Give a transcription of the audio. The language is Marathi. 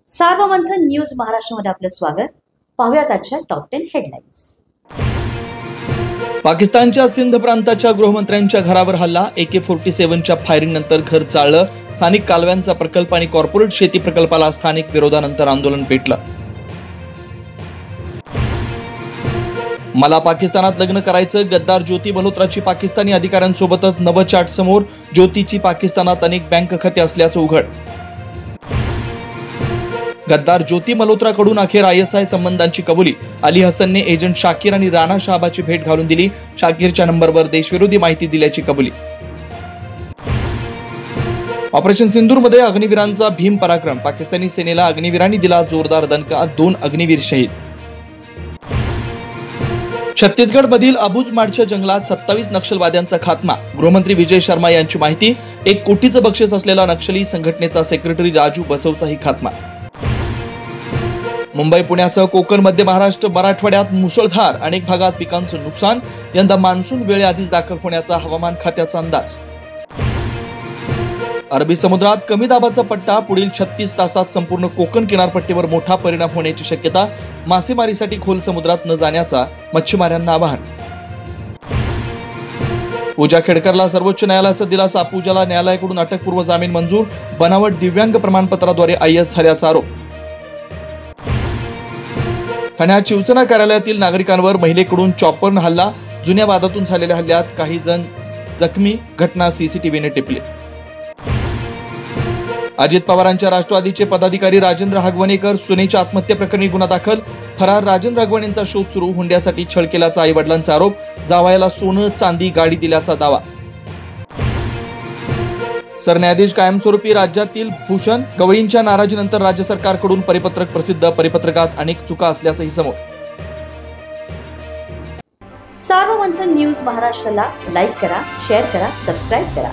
सार्वमंथन न्यूज महाराष्ट्रामध्ये आपलं स्वागत. पाहूयात आजच्या टॉप 10 हेडलाईन्स. पाकिस्तानच्या सिंध प्रांताच्या गृहमंत्र्यांच्या घरावर हल्ला. AK-47च्या फायरिंग नंतर घर चाळलं. स्थानिक कालव्यांचा प्रकल्प आणि कॉर्पोरेट शेती प्रकल्पाला स्थानिक विरोधानंतर आंदोलन पेटलं. मला पाकिस्तानात लग्न करायचं. गद्दार ज्योती मल्होत्राची पाकिस्तानी अधिकाऱ्यांसोबतच नवं चाट समोर. ज्योतीची पाकिस्तानात अनेक बँक खाते असल्याचं उघड. गद्दार ज्योती मल्होत्राकडून अखेर ISI संबंधांची कबुली. अली हसनने एजंट शाकीर आणि राणा शहाबाची भेट घालून दिली. शाकीरच्या नंबरवर देशविरोधी माहिती दिल्याची कबुली. ऑपरेशन सिंदूरमध्ये अग्निवीरांचा भीम पराक्रम. पाकिस्तानी सेनेला अग्निवीरांनी दिला जोरदार दणका. 2 अग्निवीर शहीद. छत्तीसगडमधील अबुजमाडच्या जंगलात 27 नक्षलवाद्यांचा खात्मा. गृहमंत्री विजय शर्मा यांची माहिती. 1 कोटीचं बक्षीस असलेला नक्षली संघटनेचा सेक्रेटरी राजू बसवचाही खात्मा. मुंबई पुण्यासह कोकण, मध्य महाराष्ट्र, मराठवाड्यात मुसळधार. अनेक भागात पिकांचं नुकसान. यंदा मान्सून वेळेआधीच दाखल होण्याचा हवामान खात्याचा अंदाज. अरबी समुद्रात कमी दाबाचा पट्टा. पुढील 36 तासात संपूर्ण कोकण किनारपट्टीवर मोठा परिणाम होण्याची शक्यता. मासेमारीसाठी खोल समुद्रात न जाण्याचा मच्छीमारांना आवाहन. पूजा खेडकरला सर्वोच्च न्यायालयाचा दिलासा. पूजाला न्यायालयाकडून अटकपूर्व जामीन मंजूर. बनावट दिव्यांग प्रमाणपत्राद्वारे IS झाल्याचा आरोप. ठाण्यात शिवसेना कार्यालयातील नागरिकांवर महिलेकडून चॉपरनं हल्ला. जुन्या वादातून झालेल्या हल्ल्यात काही जण जखमी. घटना CCTVने टिपली. अजित पवारांच्या राष्ट्रवादीचे पदाधिकारी राजेंद्र हगवणेकर सुनेच्या आत्महत्या प्रकरणी गुन्हा दाखल. फरार राजेंद्र हगवणेंचा शोध सुरू. हुंड्यासाठी छळ केल्याचा आई-वडिलांचा आरोप. जावयाला सोनं चांदी गाडी दिल्याचा दावा. सरन्यायाधीश कायमस्वरूपी राज्यातील भूषण गवळींच्या नाराजीनंतर राज्य सरकारकडून परिपत्रक प्रसिद्ध. परिपत्रकात अनेक चुका असल्याचंही समोर. सार्वमंथन न्यूज महाराष्ट्राला लाईक करा, शेअर करा, सबस्क्राईब करा.